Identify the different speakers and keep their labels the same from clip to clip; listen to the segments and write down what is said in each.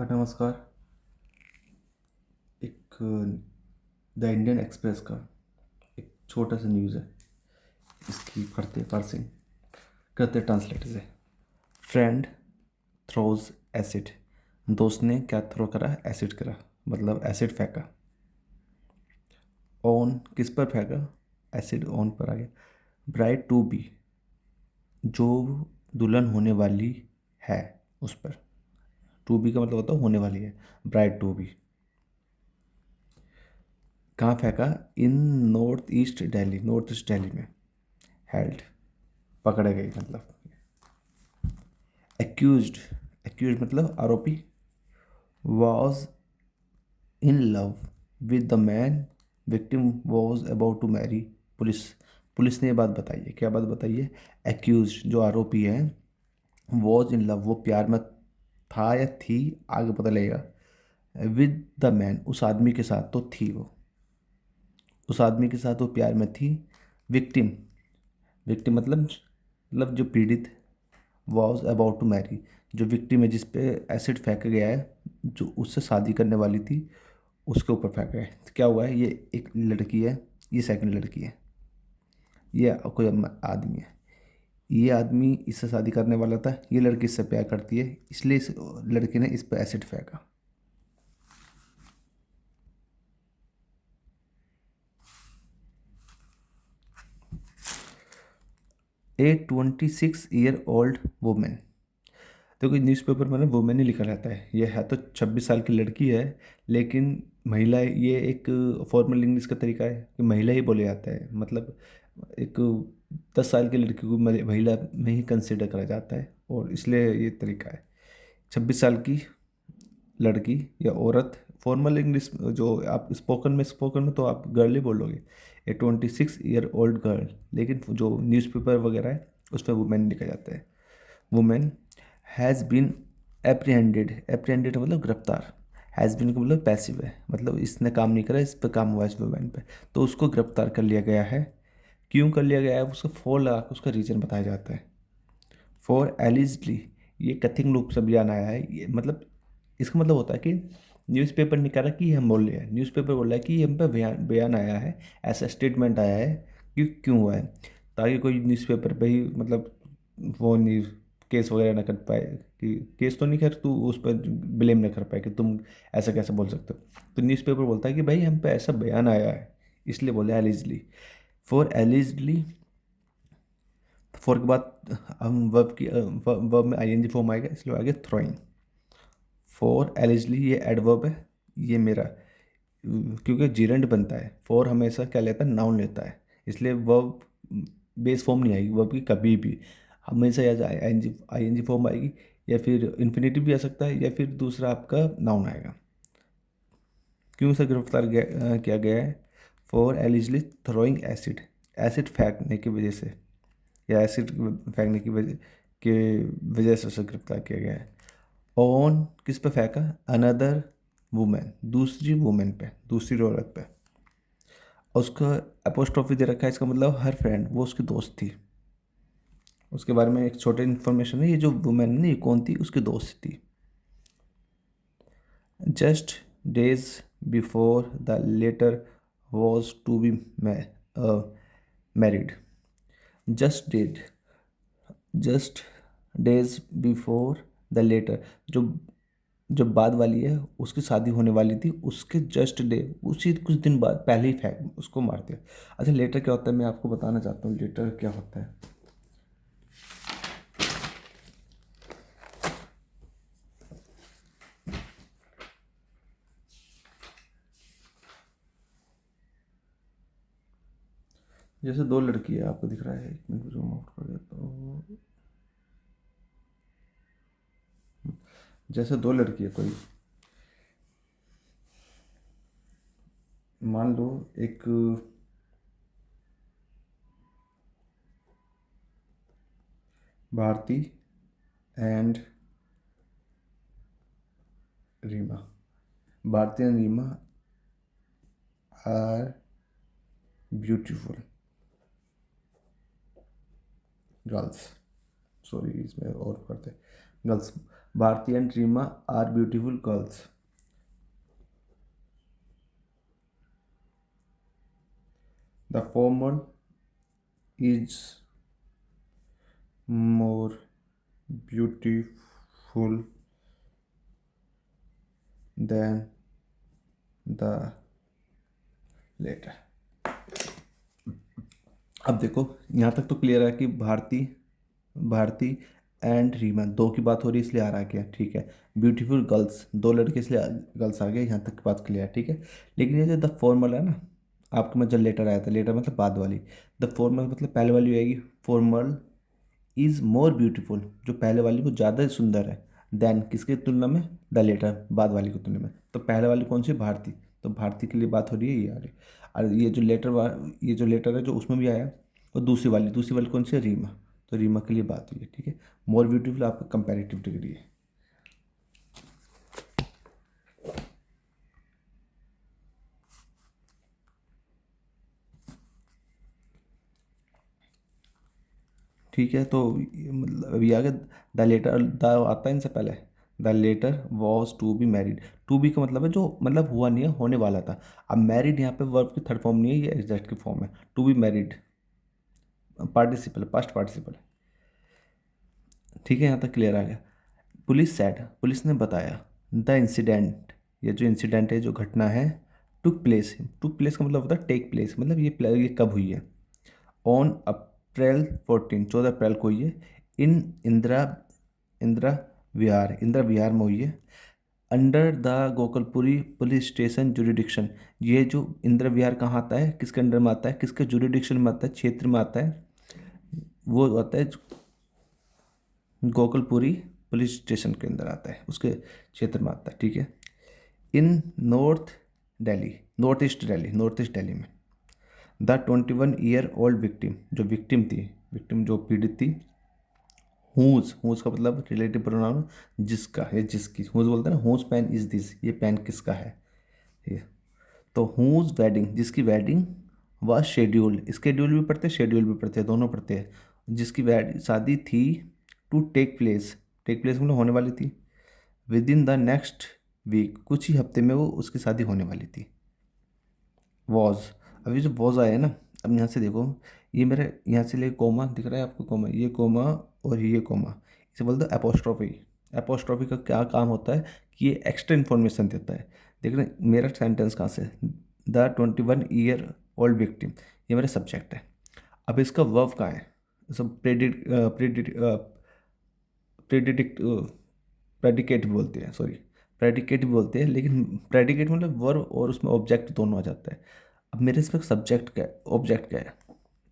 Speaker 1: नमस्कार। एक the Indian express का एक छोटा सा न्यूज़ है। इसकी पढ़ते पार्सिंग करते ट्रांसलेटर से। Friend throws acid. दोस्त ने क्या थ्रो करा? एसिड करा, मतलब एसिड फेंका। ऑन किस पर फेंका? एसिड ऑन पर आ गया। ब्राइड टू बी, जो दुल्हन होने वाली है उस पर। टू बी का मतलब होता है होने वाली है। ब्राइड टू बी कहाँ फेंका? In north east Delhi, north east Delhi में। हेल्ड, पकड़े गई मतलब। एक्यूज्ड, एक्यूज मतलब आरोपी। Was in love with the man victim was about to marry. Police police ने ये बात बताई है। क्या बात बताई है? एक्यूज जो आरोपी है, वॉज इन लव वो प्यार में था या थी, आगे पता लगेगा। विद द मैन उस आदमी के साथ तो थी वो, उस आदमी के साथ वो प्यार में थी। विक्टिम, विक्टिम मतलब जो पीड़ित। वॉज अबाउट टू मैरी जो विक्टिम है, जिस पे एसिड फेंका गया है, जो उससे शादी करने वाली थी, उसके ऊपर फेंका है। तो क्या हुआ है? ये एक लड़की है, ये सेकंड लड़की है, ये कोई आदमी है। ये आदमी इससे शादी करने वाला था, ये लड़की इससे प्यार करती है, इसलिए इस लड़की ने इस पर एसिड फेंका। ए 26 ईयर ओल्ड वुमेन। देखो न्यूज़पेपर में ना वुमेन ही लिखा रहता है, ये है तो 26 साल की लड़की है, लेकिन महिला है। ये एक फॉर्मल इंग्लिश का तरीका है कि महिला ही बोले जाता है, मतलब एक 10 साल की लड़की को महिला में ही कंसिडर करा जाता है, और इसलिए ये तरीका है। 26 साल की लड़की या औरत, फॉर्मल इंग्लिश जो आप स्पोकन में तो आप गर्ल ही बोलोगे। ए 26 ईयर ओल्ड गर्ल, लेकिन जो न्यूज़पेपर वगैरह है उस पर वुमेन लिखा जाता है। Women has been apprehended, apprehended मतलब गिरफ्तार। हैज़ बीन का मतलब पैसिव है, मतलब इसने काम नहीं करा, इस पर काम हुआ इस वुमेन पे, तो उसको गिरफ्तार कर लिया गया है। क्यों कर लिया गया है? उसको फोर लगा के उसका रीज़न बताया जाता है। फॉर एलिजली, ये कथित रूप से बयान आया है। ये मतलब इसका मतलब होता है कि न्यूज़पेपर नहीं कह रहा कि हम बोल रहे हैं, न्यूज़पेपर बोल रहा है कि हम पे बयान बयान आया है, ऐसा स्टेटमेंट आया है कि क्यों हुआ है, ताकि कोई न्यूज़पेपर पे ही मतलब वो नहीं केस वगैरह ना कर पाए। कि केस तो नहीं, खैर तू उस पर ब्लेम ना कर पाए कि तुम ऐसा कैसे बोल सकते हो। तो न्यूज़पेपर बोलता है कि भाई हम पे ऐसा बयान आया है, इसलिए बोले एलिजली। फॉर एलिजली, फॉर के बाद हम वर्ब की वर्ब में आईएनजी फॉर्म आएगा, इसलिए आगे थ्रोइंग। फॉर एलिजली ये एडवर्ब है, ये मेरा क्योंकि जीरेंड बनता है। फॉर हमेशा क्या लेता है? नाउन लेता है, इसलिए वर्ब बेस फॉर्म नहीं आएगी वर्ब की कभी भी। हमेशा या आईएनजी आईएनजी फॉर्म आएगी, या फिर इन्फिनेटिव भी आ सकता है, या फिर दूसरा आपका नाउन आएगा। क्यों से गिरफ्तार किया गया है? For allegedly throwing acid, acid फेंकने की वजह से, या एसिड फेंकने की वजह से उसे गिरफ्तार किया गया है। ऑन किस पे फेंका? अनदर वुमेन, दूसरी वुमेन पे, दूसरी औरत पे। और उसका अपोस्ट्रोफी दे रखा है, इसका मतलब हर फ्रेंड, वो उसकी दोस्त थी। उसके बारे में एक छोटे इन्फॉर्मेशन है, ये जो वुमेन है ना, ये कौन थी? उसकी दोस्त थी। Just days before the latter was to be married. Just date, just days before the latter, जो जो बाद वाली है उसकी शादी होने वाली थी, उसके जस्ट डे, उसी कुछ दिन बाद पहले ही फेंक उसको मार दिया। अच्छा, लेटर क्या होता है मैं आपको बताना चाहता हूँ, लेटर क्या होता है। जैसे दो लड़की है, आपको दिख रहा है, एक मिनट जूम आउट कर देता हूँ। जैसे दो लड़की है कोई, मान लो एक Bharti and Reema, Bharti and Reema are beautiful girls. Sorry, इसमें और करते girls. Bharti and Reema are beautiful girls. The former is more beautiful than the later। अब देखो यहाँ तक तो क्लियर है कि भारती भारती एंड रीमा दो की बात हो रही है, इसलिए आ रहा है क्या, ठीक है। ब्यूटीफुल गर्ल्स दो लड़के इसलिए गर्ल्स आ गए, यहाँ तक की बात क्लियर है, ठीक है। लेकिन ये जो द फॉर्मल है ना, आपके में जब लेटर आया था, लेटर मतलब बाद वाली, द फॉर्मल मतलब पहले वाली आएगी, फॉर्मल इज़ मोर ब्यूटीफुल, जो पहले वाली वो ज़्यादा सुंदर है, देन किसके तुलना में, द लेटर बाद वाली की तुलना में। तो पहले वाली कौन सी, भारती, तो भारती के लिए बात हो रही है ये आ रही। और ये जो ये जो लेटर है जो उसमें भी आया, और दूसरी वाली कौन सी है, रीमा, तो रीमा के लिए बात हुई है, ठीक है। मोर ब्यूटीफुल आपका कंपेरेटिव डिग्री है। ठीक है, तो मतलब अभी आगे द लेटर, द आता है इनसे पहले, the latter was to be married. To be का मतलब है जो मतलब हुआ नहीं है, होने वाला था। अब मैरिड यहाँ पे वर्ब की थर्ड फॉर्म नहीं है, ये एग्जैक्ट की फॉर्म है। To be married participle, past participle, ठीक है, यहाँ तक क्लियर आ गया। पुलिस सैड, पुलिस ने बताया, द इंसिडेंट, ये जो इंसिडेंट है, जो घटना है, टुक प्लेस का मतलब होता है टेक प्लेस, मतलब ये कब हुई है, ऑन अप्रैल 14, 14 अप्रैल को हुई है, इन इंदिरा इंदिरा इंदिरा विहार में हुई है, under the Gokalpuri police station jurisdiction. ये जो इंदिरा विहार कहाँ आता है, किसके अंडर में आता है, किसके जुरिडिक्शन में आता है, क्षेत्र में आता है, वो आता है गोकलपुरी पुलिस स्टेशन के अंदर आता है, उसके क्षेत्र में आता है, ठीक है। इन नॉर्थ ईस्ट दिल्ली में, द 21 ईयर ओल्ड विक्टिम, जो विक्टिम थी, विक्टिम जो पीड़ित थी, हुज का मतलब रिलेटिव प्रोनाउन, जिसका या जिसकी, हुज बोलते हैं ना, हुज पेन इज दिस, ये पेन किसका है, ये। तो हुज वेडिंग, जिसकी वेडिंग वह शेड्यूल, स्केड्यूल भी पढ़ते हैं, शेड्यूल भी पढ़ते हैं, दोनों पढ़ते हैं, जिसकी शादी थी, टू टेक प्लेस मतलब होने वाली थी, within the next week, कुछ ही हफ्ते में वो उसकी शादी होने वाली थी। वॉज, अभी जो वॉज आया है ना, अब यहाँ से देखो, ये मेरे यहाँ से ले कोमा दिख रहा है आपको, कोमा, ये कोमा और ये कोमा, इसे बोलते हैं एपोस्ट्रॉफी। एपोस्ट्रॉफी का क्या काम होता है कि ये एक्स्ट्रा इन्फॉर्मेशन देता है। देख रहे हैं मेरा सेंटेंस कहाँ से, द 21 ईयर ओल्ड विक्टिम, ये मेरा सब्जेक्ट है। अब इसका वर्ब कहाँ है, सब प्रेडिक्ट प्रेडिकेट भी बोलते हैं, सॉरी, प्रेडिकेट भी बोलते हैं, लेकिन प्रेडिकेट मतलब वर्ब और उसमें ऑब्जेक्ट दोनों आ जाता है। अब मेरे इसमें सब्जेक्ट क्या है, ऑब्जेक्ट क्या है,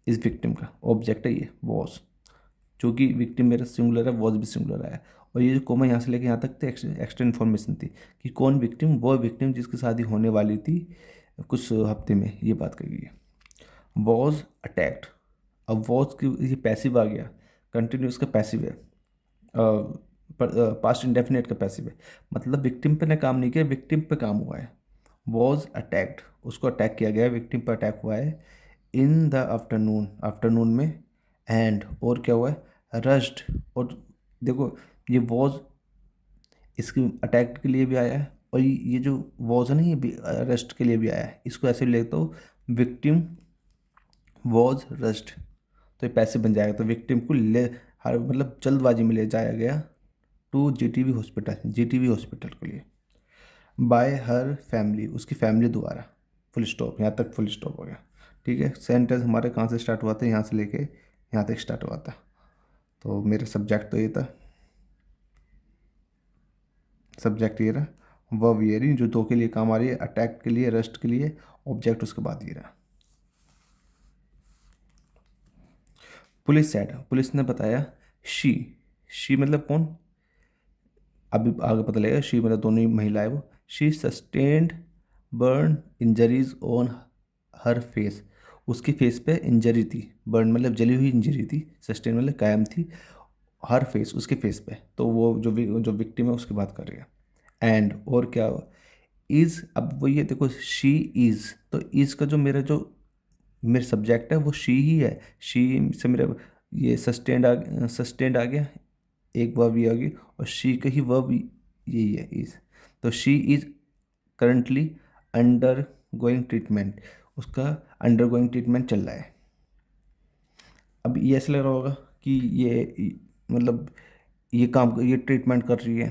Speaker 1: इस विक्टिम का ऑब्जेक्ट है ये वॉज, चूँकि विक्टिम मेरा सिंगुलर है, वॉज भी सिंगुलर है। और ये जो कोमा यहाँ से लेके यहाँ तक थे, एक्स्ट्रा इन्फॉर्मेशन थी कि कौन विक्टिम, वो विक्टिम जिसकी शादी होने वाली थी कुछ हफ्ते में, ये बात कही गई है। वॉज अटैक्ड, अब वॉज की ये पैसिव आ गया, कंटिन्यूस का पैसिव है, पास्ट इंडेफिनेट का पैसिव है, मतलब विक्टिम पे ने काम नहीं किया, विक्टिम पे काम हुआ है। वॉज अटैक्ड, उसको अटैक किया गया, विक्टिम पर अटैक हुआ है, इन द आफ्टरनून, आफ्टरनून में, एंड और क्या हुआ है, रश्ड, और देखो ये वॉज इसकी अटैक के लिए भी आया है, और ये जो वॉज है ना, ये अरेस्ट के लिए भी आया है, इसको ऐसे लेता हूँ, विक्टिम वॉज रस्ट, तो ये पैसे बन जाएगा, तो विक्टिम को ले, हर मतलब जल्दबाजी में ले जाया गया टू जीटीबी हॉस्पिटल के लिए, बाय हर फैमिली, उसकी फैमिली द्वारा, फुल स्टॉप, यहाँ तक फुल स्टॉप हो गया, ठीक है। सेंटेंस हमारे कहाँ से स्टार्ट हुआ था, यहाँ से लेके यहाँ तक स्टार्ट हुआ था। तो मेरा सब्जेक्ट तो ये था, सब्जेक्ट ये रहा, वर्ब ये रही जो दो के लिए काम आ रही है, अटैक के लिए, रेस्ट के लिए, ऑब्जेक्ट उसके बाद ये रहा। पुलिस सेड, पुलिस ने बताया, शी, शी मतलब कौन, अभी आगे पता लगेगा, शी मतलब दोनों ही महिलाएं वो, she sustained burn injuries on her face, उसकी फेस पे इंजरी थी, बर्न मतलब जली हुई इंजरी थी, सस्टेन मतलब कायम थी, हर फेस उसके फेस पे, तो वो जो विक्टिम है उसकी बात कर रही है। एंड और क्या, इज़, अब वो ये देखो, शी इज़, तो इज़ का जो मेरा सब्जेक्ट है वो शी ही है, शी से मेरा ये सस्टेंड आ गया, एक वर्ब ये होगी, और शी का ही वर्ब यही है इज। तो she is currently under going treatment, उसका अंडर गोइंग ट्रीटमेंट चल रहा है। अब ये ऐसा लग रहा होगा कि मतलब ये ट्रीटमेंट कर रही है,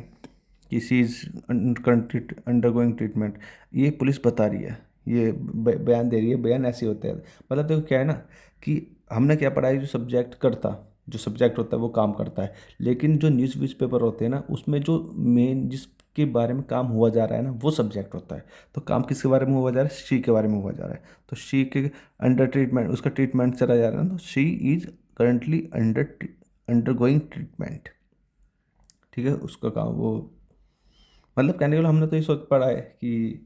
Speaker 1: कि सी इज अंडर गोइंग ट्रीटमेंट, ये पुलिस बता रही है, ये बयान दे रही है। बयान ऐसे होता है, मतलब देखो क्या है ना, कि हमने क्या पढ़ा है, जो सब्जेक्ट होता है वो काम करता है, लेकिन जो न्यूज़ पेपर होते हैं ना, उसमें जो मेन जिसके बारे में काम हुआ जा रहा है ना, वो सब्जेक्ट होता है। तो काम किसके बारे में हुआ जा रहा है, शी के बारे में हुआ जा रहा है। तो शी के अंडर ट्रीटमेंट, उसका ट्रीटमेंट चला जा रहा है ना, तो she is currently under going treatment. ठीक है, उसका काम वो, मतलब कहने के लिए हमने तो इस वक्त पढ़ा है कि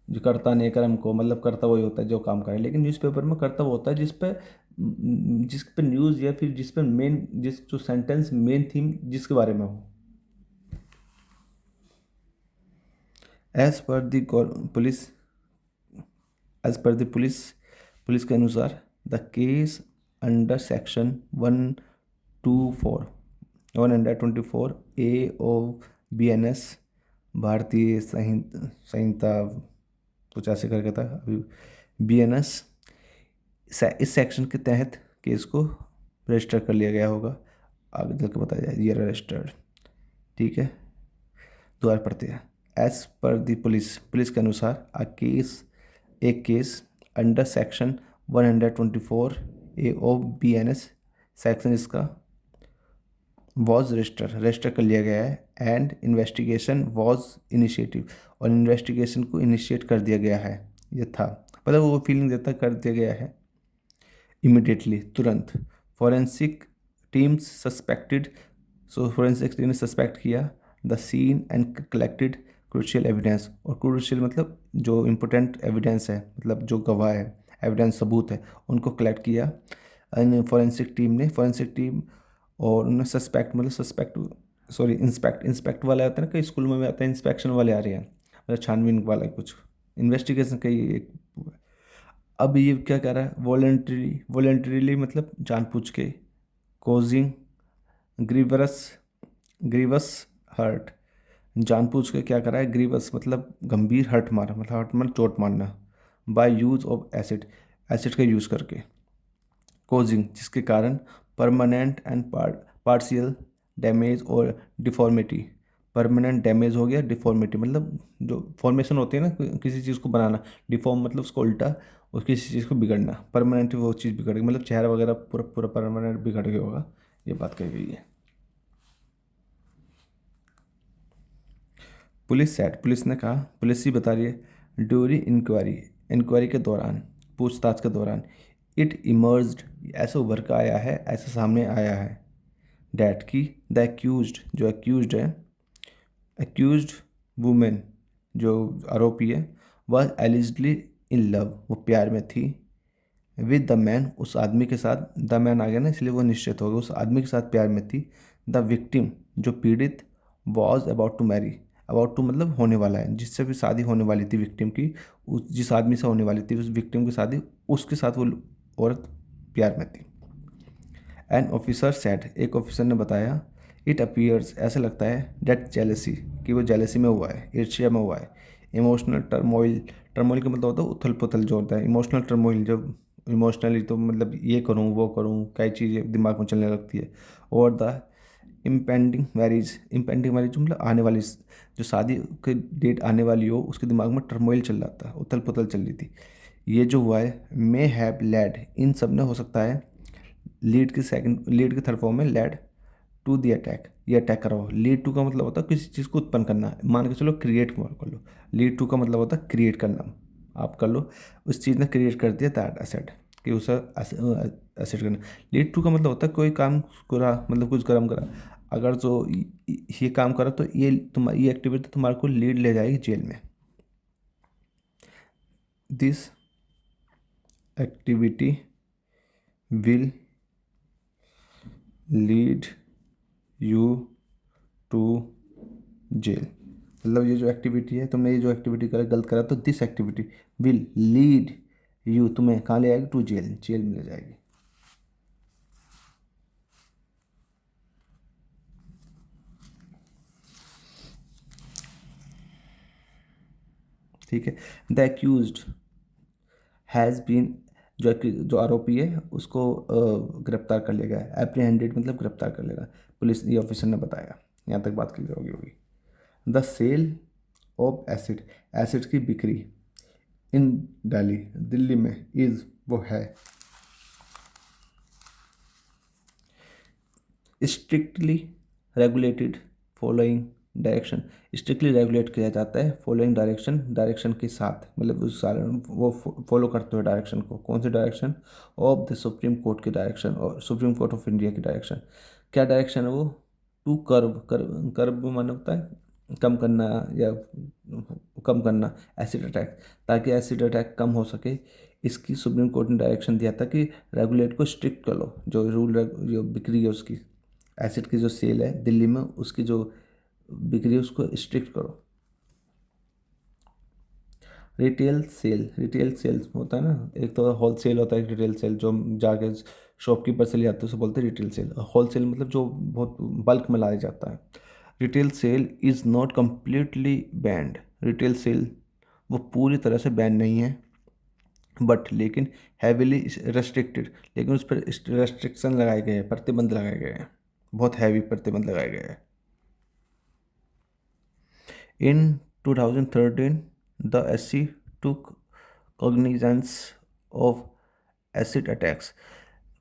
Speaker 1: जो कर्ता ने कर्म को, मतलब कर्ता वही होता है जो काम करे, लेकिन न्यूज़पेपर में कर्ता वो होता है जिस पे न्यूज़, या फिर जिस पे मेन, जिस जो सेंटेंस मेन थीम जिसके बारे में हो। As per the police as per the police के अनुसार द केस अंडर सेक्शन 124 भारतीय संहिता कुछ ऐसे करके था अभी, BNS, इस सेक्शन के तहत केस को रजिस्टर कर लिया गया होगा। आगे चल के बताया जाए, ये रजिस्टर्ड। ठीक है, दोबारा पढ़ते हैं। एज पर द पुलिस के अनुसार एक case under section 124 A of BNS, section इसका वॉज रजिस्टर कर लिया गया है, एंड इन्वेस्टिगेशन वॉज इनिशिएटिव, और इन्वेस्टिगेशन को इनिशिएट कर दिया गया है। ये था, मतलब वो फीलिंग देता कर दिया गया है इमिडिएटली, तुरंत। Forensic teams suspected, so forensic team ने सस्पेक्ट किया the scene and collected crucial evidence, और क्रूशियल मतलब जो इम्पोर्टेंट एविडेंस है, मतलब जो गवाह है, एविडेंस सबूत है, उनको कलेक्ट किया फॉरेंसिक टीम। और उन्होंने इंस्पेक्ट वाले आते हैं ना, कई स्कूल में भी आते हैं, इंस्पेक्शन वाले आ रहे हैं, मतलब छानबीन वाला कुछ, इन्वेस्टिगेशन का ही एक। अब ये क्या कह रहा है, वॉलेंटरीली मतलब जानबूझ के, कोजिंग ग्रीवरस ग्रीवस हर्ट, जानबूझ के क्या करा है, ग्रीवस मतलब गंभीर हर्ट मारा, मतलब हर्ट मतलब चोट मारना, बाय यूज ऑफ एसिड का यूज़ करके, कोजिंग जिसके कारण परमानेंट एंड पार्शियल डैमेज और डिफॉर्मिटी। परमानेंट डैमेज हो गया, डिफॉर्मिटी मतलब जो फॉर्मेशन होती है ना किसी चीज़ को बनाना, डिफॉर्म मतलब उसको उल्टा, और किसी चीज़ को बिगड़ना, परमानेंट वो चीज़ बिगड़ गई, मतलब चेहरा वगैरह पूरा पूरा परमानेंट बिगड़ गया होगा, ये बात कही गई है। पुलिस ने कहा, पुलिस ही बता रही है, ड्यूरिंग इंक्वायरी के दौरान, पूछताछ के दौरान, इट इमर्ज्ड, ऐसा उभर कर आया है, ऐसा सामने आया है, डैट की द जो अक्यूज्ड है, अक्यूज्ड वुमेन जो आरोपी है, वह एलिजिडली इन लव, वो प्यार में थी, विद द मैन, उस आदमी के साथ, द मैन आ गया ना इसलिए वो निश्चित हो गया, उस आदमी के साथ प्यार में थी। द विक्टिम जो पीड़ित, was about to marry, about to मतलब होने वाला है, जिससे भी शादी होने वाली थी विक्टिम की, उस जिस आदमी से होने वाली थी उस विक्टिम की शादी, उसके साथ वो औरत प्यार में थी। एन ऑफिसर सेड, एक ऑफिसर ने बताया, इट अपीयर्स, ऐसा लगता है, डेट जेलसी, कि वो जेलसी में हुआ है, ईर्ष्या में हुआ है। इमोशनल टर्मोइल, टर्मोइल का मतलब होता है उथल पुथल जो होता है, इमोशनल टर्मोइल, जब इमोशनली तो मतलब ये करूँ वो करूँ, कई चीज़ें दिमाग में चलने लगती है। और द इम्पेंडिंग मैरिज मतलब आने वाली, जो शादी की डेट आने वाली हो, उसके दिमाग में टर्मोइल चल रहा था, उथल पुथल चल रही थी। ये जो हुआ है, मे हैव लेड, इन सब ने हो सकता है, लीड के थर्ड फॉर्म में लेड टू दी अटैक, ये अटैक करा हो। लीड टू का मतलब होता है किसी चीज़ को उत्पन्न करना, मान के चलो क्रिएट कर लो, लीड टू का मतलब होता है क्रिएट करना, आप कर लो, उस चीज़ ने क्रिएट कर दिया दैट एसेट, कि उसे एसेट करना। लीड टू का मतलब होता है कोई काम करा, मतलब कुछ कर्म करा, अगर जो ये काम करा तो ये एक्टिविटी तुम्हारे को लीड ले जाएगी जेल में। This activity will lead you to jail, मतलब ये जो एक्टिविटी है, तुमने ये जो एक्टिविटी करा, गलत करा, तो this activity will lead you, तुम्हें कहाँ ले जाएगी, टू जेल, जेल में ले जाएगी। ठीक है। द एक्यूज्ड हैज़ बीन, जो आरोपी है उसको गिरफ्तार कर लिया गया। एप्रीहेंडेड मतलब गिरफ्तार कर लेगा, पुलिस ये ऑफिसर ने बताया। यहाँ तक बात क्लियर होगी। The sale of acid, acid की बिक्री इन दिल्ली, दिल्ली में, इज वो है strictly regulated following direction. Strictly regulate किया जाता है फॉलोइंग डायरेक्शन, डायरेक्शन के साथ, मतलब उस सारे वो फॉलो करते हुए डायरेक्शन को। कौन सी direction? Of the supreme court की डायरेक्शन, और सुप्रीम कोर्ट ऑफ इंडिया की डायरेक्शन। क्या डायरेक्शन है वो? टू कर्ब माने होता है कम करना, या कम करना एसिड अटैक, ताकि एसिड अटैक कम हो सके। इसकी सुप्रीम कोर्ट ने डायरेक्शन दिया था कि रेगुलेट को स्ट्रिक्ट कर लो, जो रूल जो बिक्री है उसकी, एसिड की जो सेल है दिल्ली में उसकी जो बिक्री है उसको स्ट्रिक्ट करो। रिटेल सेल, रिटेल सेल्स होता है ना, एक तो होल सेल होता है, एक रिटेल सेल, जो जाके शॉपकीपर से ले आते हैं उसे बोलते हैं रिटेल सेल। होल सेल मतलब जो बहुत बल्क में लाया जाता है। Retail sale is not completely band, retail sale वो पूरी तरह से बैन नहीं है, बट लेकिन हैविली रेस्ट्रिक्टेड, लेकिन उस पर रेस्ट्रिक्शन लगाए गए हैं, प्रतिबंध लगाए गए हैं, बहुत हैवी प्रतिबंध लगाए गए हैं। In 2013, the SC took cognizance of acid attacks.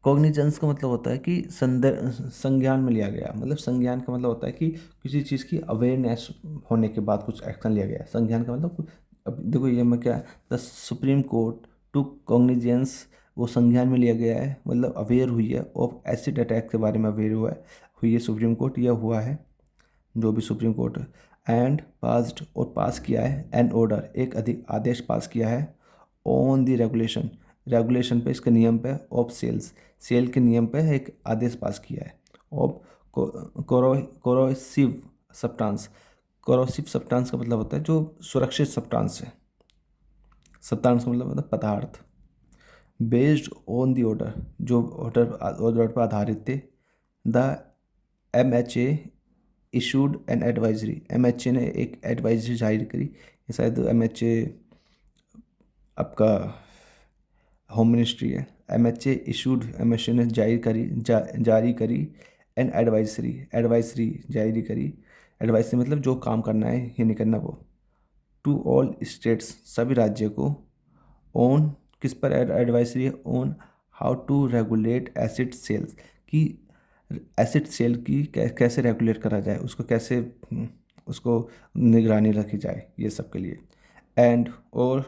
Speaker 1: Cognizance का मतलब होता है कि संज्ञान में लिया गया, मतलब संज्ञान का मतलब होता है कि किसी चीज़ की अवेयरनेस होने के बाद कुछ एक्शन लिया गया। संज्ञान का मतलब अब देखो ये मैं क्या, the supreme court to cognizance, वो संज्ञान में लिया गया है, मतलब अवेयर हुई है ऑफ एसिड अटैक के बारे में अवेयर हुई है सुप्रीम कोर्ट, यह हुआ है जो भी सुप्रीम कोर्ट एंड पास्ड, और पास किया है एन ऑर्डर, एक अधिक आदेश पास किया है ऑन द रेगुलेशन, रेगुलेशन पे, इसके नियम पे, ऑफ सेल्स, सेल के नियम पे एक आदेश पास किया है of corrosive substance. Corrosive substance का मतलब होता है जो सुरक्षित सब्सटेंस है, सब्सटेंस का मतलब पदार्थ। बेस्ड ऑन द ऑर्डर, जो ऑर्डर पर आधारित थे। The MHA issued an advisory, MHA ने एक एडवाइजरी जारी करी, ये शायद MHA आपका होम मिनिस्ट्री है। MHA इशूड, MHA ने जारी करी एन एडवाइजरी जारी करी। एडवाइजरी मतलब जो काम करना है या नहीं करना वो, टू ऑल स्टेट्स, सभी राज्य को, ऑन, किस पर एडवाइजरी है? On how to regulate acid sales, कि एसिड सेल की कैसे रेगुलेट करा जाए, उसको कैसे उसको निगरानी रखी जाए, ये सब के लिए। एंड और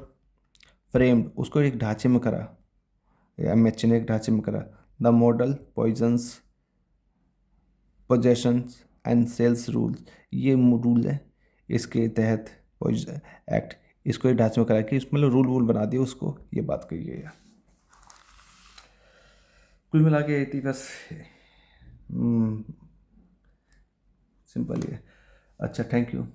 Speaker 1: फ्रेम्ड, उसको एक ढांचे में करा, MHA ने एक ढांचे में करा। The model poisons possessions and sales rules, ये रूल है इसके तहत पॉइजन एक्ट, इसको एक ढांचे में करा कि इसमें रूल वूल बना दिए उसको, ये बात कही गई है। कुल मिला के थी बस, सिंपल ही है। अच्छा, थैंक यू।